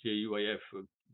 JUIF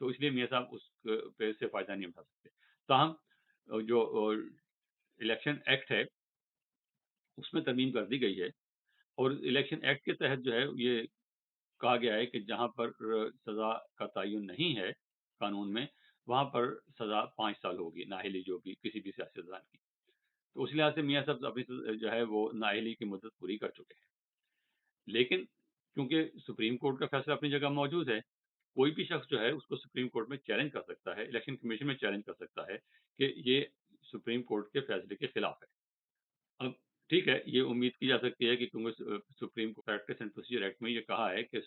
تو اس لیے میاں صاحب اس پہ سے فائدہ نہیں اٹھا سکتے. تاہم جو الیکشن ایکٹ ہے اس میں ترمیم کر دی گئی ہے، اور الیکشن ایکٹ کے تحت جو ہے یہ کہا گیا ہے کہ جہاں پر سزا کا تعین نہیں ہے قانون میں، وہاں پر سزا 5 سال ہوگی نااہلی جو بھی کسی بھی سیاستدان کی. تو اس لحاظ سے میاں صاحب ابھی جو ہے وہ نااہلی کی مدت پوری کر چکے ہیں. لیکن کیونکہ سپریم کورٹ کا فیصلہ اپنی جگہ موجود ہے، کوئی بھی شخص جو ہے اس کو سپریم کورٹ میں چیلنج کر سکتا ہے، الیکشن کمیشن میں چیلنج کر سکتا ہے کہ یہ سپریم کورٹ کے فیصلے کے خلاف ہے. اب ٹھیک ہے، یہ امید کی جا سکتی ہے کہ کیونکہ supreme practice and procedure act میں یہ کہا ہے کہ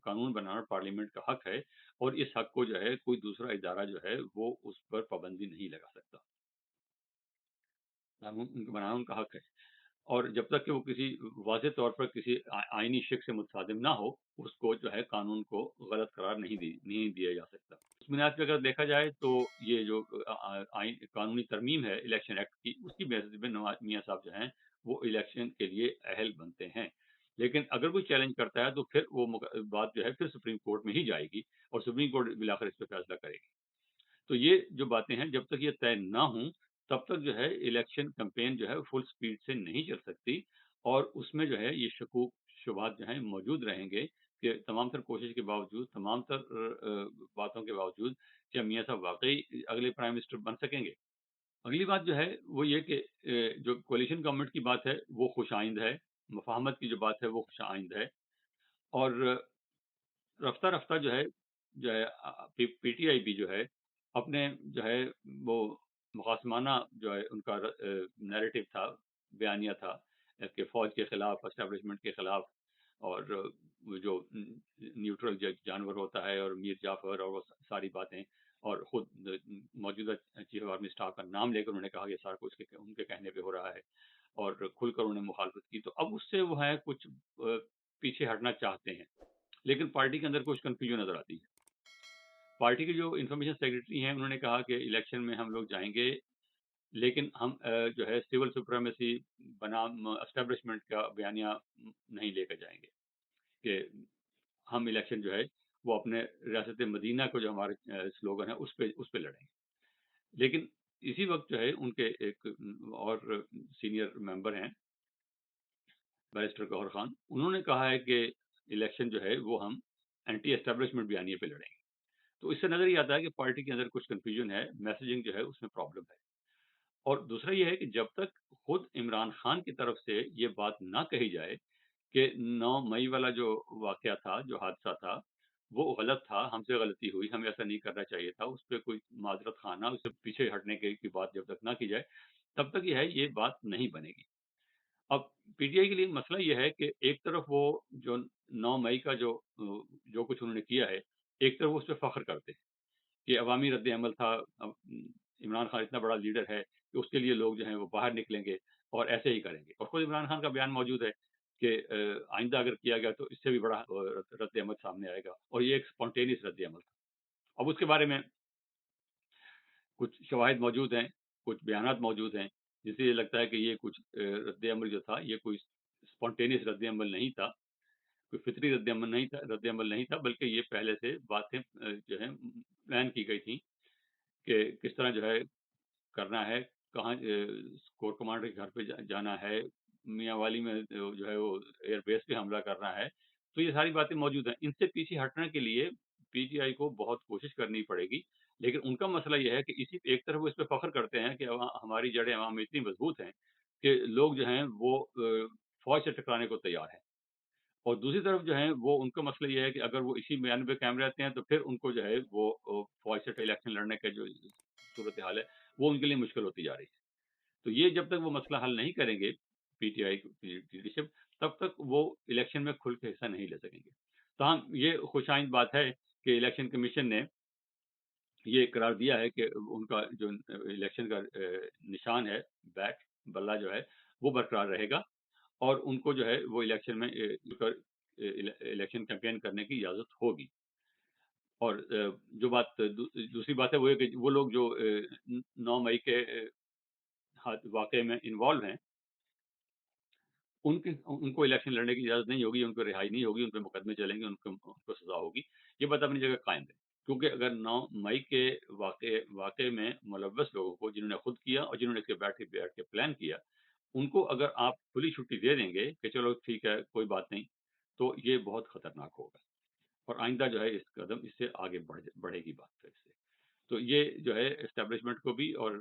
قانون بنانا پارلیمنٹ کا حق ہے، اور اس حق کو جو ہے کوئی دوسرا ادارہ جو ہے وہ اس پر پابندی نہیں لگا سکتا. قانون بنانا ان کا حق ہے، اور جب تک کہ وہ کسی واضح طور پر کسی آئینی شک سے متصادم نہ ہو، اس کو جو ہے قانون کو غلط قرار نہیں دیا جا سکتا. اس بنیاد پہ اگر دیکھا جائے تو یہ جو قانونی ترمیم ہے الیکشن ایکٹ کی، اس کی بحث میں نواز میاں صاحب جو ہیں وہ الیکشن کے لیے اہل بنتے ہیں. لیکن اگر کوئی چیلنج کرتا ہے تو پھر وہ بات جو ہے پھر سپریم کورٹ میں ہی جائے گی، اور سپریم کورٹ بالآخر اس پہ فیصلہ کرے گی. تو یہ جو باتیں ہیں جب تک یہ طے نہ ہوں تب تک جو ہے الیکشن کمپین جو ہے فل سپیڈ سے نہیں چل سکتی، اور اس میں جو ہے یہ شکوک شبہات جو ہیں موجود رہیں گے کہ تمام تر کوشش کے باوجود، تمام تر باتوں کے باوجود، کیا میاں صاحب واقعی اگلے پرائم منسٹر بن سکیں گے. اگلی بات جو ہے وہ یہ کہ جو کولیشن گورنمنٹ کی بات ہے وہ خوش آئند ہے، مفاہمت کی جو بات ہے وہ خوش آئند ہے، اور رفتہ رفتہ جو ہے پی ٹی آئی بھی جو ہے اپنے جو ہے وہ مقاسمانہ جو ہے ان کا نیریٹو تھا، بیانیہ تھا کہ فوج کے خلاف، اسٹیبلشمنٹ کے خلاف، اور وہ جو نیوٹرل جانور ہوتا ہے، اور میر جعفر اور وہ ساری باتیں، اور خود موجودہ چیف آف آرمی اسٹاف کا نام لے کر انہوں نے کہا یہ سارا کچھ ان کے کہنے پہ ہو رہا ہے، اور کھل کر انہوں نے مخالفت کی. تو اب اس سے وہ ہے کچھ پیچھے ہٹنا چاہتے ہیں، لیکن پارٹی کے اندر کچھ کنفیوژن نظر آتی ہے. پارٹی کے جو انفارمیشن سیکرٹری ہیں انہوں نے کہا کہ الیکشن میں ہم لوگ جائیں گے، لیکن ہم جو ہے سول سپریمیسی بنام اسٹیبلشمنٹ کا بیانیہ نہیں لے کر جائیں گے کہ ہم الیکشن جو ہے وہ اپنے ریاست مدینہ کو جو ہمارے سلوگن ہے اس پہ لڑیں گے. لیکن اسی وقت جو ہے ان کے ایک اور سینئر ممبر ہیں بیرسٹر گوہر خان، انہوں نے کہا ہے کہ الیکشن جو ہے وہ ہم اینٹی اسٹیبلشمنٹ بیانیے پہ لڑیں گے. تو اس سے نظر یہ آتا ہے کہ پارٹی کے اندر کچھ کنفیوژن ہے، میسیجنگ جو ہے اس میں پرابلم ہے. اور دوسرا یہ ہے کہ جب تک خود عمران خان کی طرف سے یہ بات نہ کہی جائے کہ 9 مئی والا جو واقعہ تھا، جو حادثہ تھا، وہ غلط تھا، ہم سے غلطی ہوئی، ہمیں ایسا نہیں کرنا چاہیے تھا، اس پہ کوئی معذرت خانہ، اس سے پیچھے ہٹنے کی بات جب تک نہ کی جائے تب تک یہ بات نہیں بنے گی. اب پی ٹی آئی کے لیے مسئلہ یہ ہے کہ ایک طرف وہ جو 9 مئی کا جو کچھ انہوں نے کیا ہے، ایک طرف وہ اس پہ فخر کرتے ہیں کہ عوامی رد عمل تھا، عمران خان اتنا بڑا لیڈر ہے کہ اس کے لیے لوگ جو ہیں وہ باہر نکلیں گے اور ایسے ہی کریں گے. اور خود عمران خان کا بیان موجود ہے کہ آئندہ اگر کیا گیا تو اس سے بھی بڑا رد عمل سامنے آئے گا، اور یہ ایک اسپونٹینیس رد عمل تھا. اب اس کے بارے میں کچھ شواہد موجود ہیں، کچھ بیانات موجود ہیں، جس سے یہ لگتا ہے کہ یہ کچھ رد عمل جو تھا یہ کوئی اسپونٹینیس رد عمل نہیں تھا، کوئی فطری رد عمل نہیں تھا، بلکہ یہ پہلے سے باتیں جو ہے پلان کی گئی تھیں کہ کس طرح جو ہے کرنا ہے، کہاں کور کمانڈر کے گھر پہ جانا ہے، میاں والی میں جو ہے وہ ایئر بیس پہ حملہ کرنا ہے. تو یہ ساری باتیں موجود ہیں. ان سے پیچھے ہٹنے کے لیے پی ٹی آئی کو بہت کوشش کرنی پڑے گی، لیکن ان کا مسئلہ یہ ہے کہ ایک طرف وہ اس پہ فخر کرتے ہیں کہ ہماری جڑیں عوام میں اتنی مضبوط ہیں کہ لوگ جو ہیں وہ فوج سے ٹکرانے کو تیار ہیں، اور دوسری طرف جو ہے وہ ان کا مسئلہ یہ ہے کہ اگر وہ اسی بیان پہ قائم رہتے ہیں تو پھر ان کو جو ہے وہ فوج سے الیکشن لڑنے کا جو صورتحال ہے وہ ان کے لیے مشکل ہوتی جا رہی ہے. تو یہ جب تک وہ مسئلہ حل نہیں کریں گے پی ٹی آئی لیڈرشپ، تب تک وہ الیکشن میں کھل کے حصہ نہیں لے سکیں گے. تاہم یہ خوش آئند بات ہے کہ الیکشن کمیشن نے یہ قرار دیا ہے کہ ان کا جو الیکشن کا نشان ہے، بیٹ بلہ جو ہے وہ برقرار رہے گا، اور ان کو جو ہے وہ الیکشن میں الیکشن کیمپین کرنے کی اجازت ہوگی. اور جو بات دوسری بات ہے وہ ہے کہ وہ لوگ جو 9 مئی کے واقعے میں انوالو ہیں ان کو الیکشن لڑنے کی اجازت نہیں ہوگی، ان کو رہائی نہیں ہوگی، ان پہ مقدمے چلیں گے، ان کو سزا ہوگی. یہ بات اپنی جگہ قائم ہے. کیونکہ اگر 9 مئی کے واقعے میں ملوث لوگوں کو، جنہوں نے خود کیا اور جنہوں نے اس کے بیٹھ کے پلان کیا، ان کو اگر آپ کھلی چھٹی دے دیں گے کہ چلو ٹھیک ہے کوئی بات نہیں، تو یہ بہت خطرناک ہوگا، اور آئندہ جو ہے اس قدم اس سے آگے بڑھے گی بات پھر سے. تو یہ جو ہے اسٹیبلشمنٹ کو بھی اور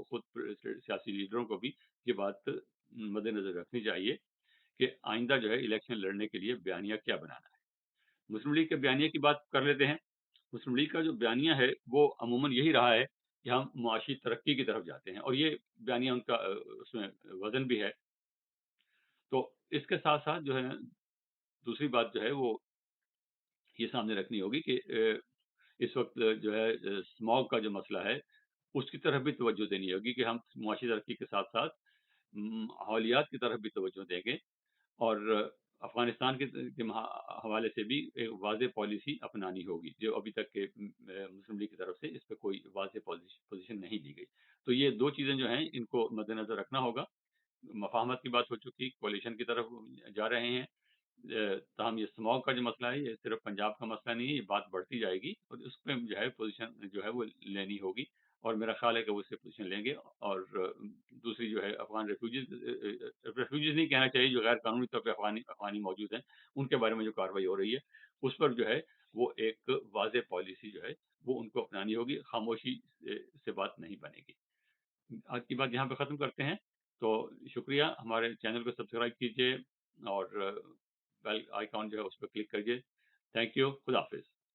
خود سیاسی لیڈروں کو بھی یہ بات مد نظر رکھنی چاہیے کہ آئندہ جو ہے الیکشن لڑنے کے لیے بیانیہ کیا بنانا ہے. مسلم لیگ کے بیانیے کی بات کر لیتے ہیں. مسلم لیگ کا جو بیانیہ ہے وہ عموماً یہی رہا ہے کہ ہم معاشی ترقی کی طرف جاتے ہیں، اور یہ بیانیہ ان کا اس میں وزن بھی ہے. تو اس کے ساتھ ساتھ جو ہے دوسری بات جو ہے وہ یہ سامنے رکھنی ہوگی کہ اس وقت جو ہے اسموگ کا جو مسئلہ ہے اس کی طرف بھی توجہ دینی ہوگی کہ ہم معاشی ترقی کے ساتھ ساتھ ماحولیات کی طرف بھی توجہ دیں گے، اور افغانستان کے حوالے سے بھی ایک واضح پالیسی اپنانی ہوگی، جو ابھی تک کے مسلم لیگ کی طرف سے اس پہ کوئی واضح پوزیشن نہیں دی گئی. تو یہ دو چیزیں جو ہیں ان کو مد نظر رکھنا ہوگا. مفاہمت کی بات ہو چکی، کولیشن کی طرف جا رہے ہیں. تاہم یہ اسموگ کا جو مسئلہ ہے یہ صرف پنجاب کا مسئلہ نہیں ہے، یہ بات بڑھتی جائے گی اور اس پہ جو ہے پوزیشن جو ہے وہ لینی ہوگی، اور میرا خیال ہے کہ وہ اس سے پوزیشن لیں گے. اور دوسری جو ہے افغان ریفیوجیز نہیں کہنا چاہیے، جو غیر قانونی طور پہ افغانی موجود ہیں، ان کے بارے میں جو کارروائی ہو رہی ہے اس پر جو ہے وہ ایک واضح پالیسی جو ہے وہ ان کو اپنانی ہوگی. خاموشی سے بات نہیں بنے گی. آج کی بات یہاں پہ ختم کرتے ہیں. تو شکریہ، ہمارے چینل کو سبسکرائب کیجیے اور بیل آئیکن جو ہے اس پہ کلک کریے. تھینک یو، خدا حافظ.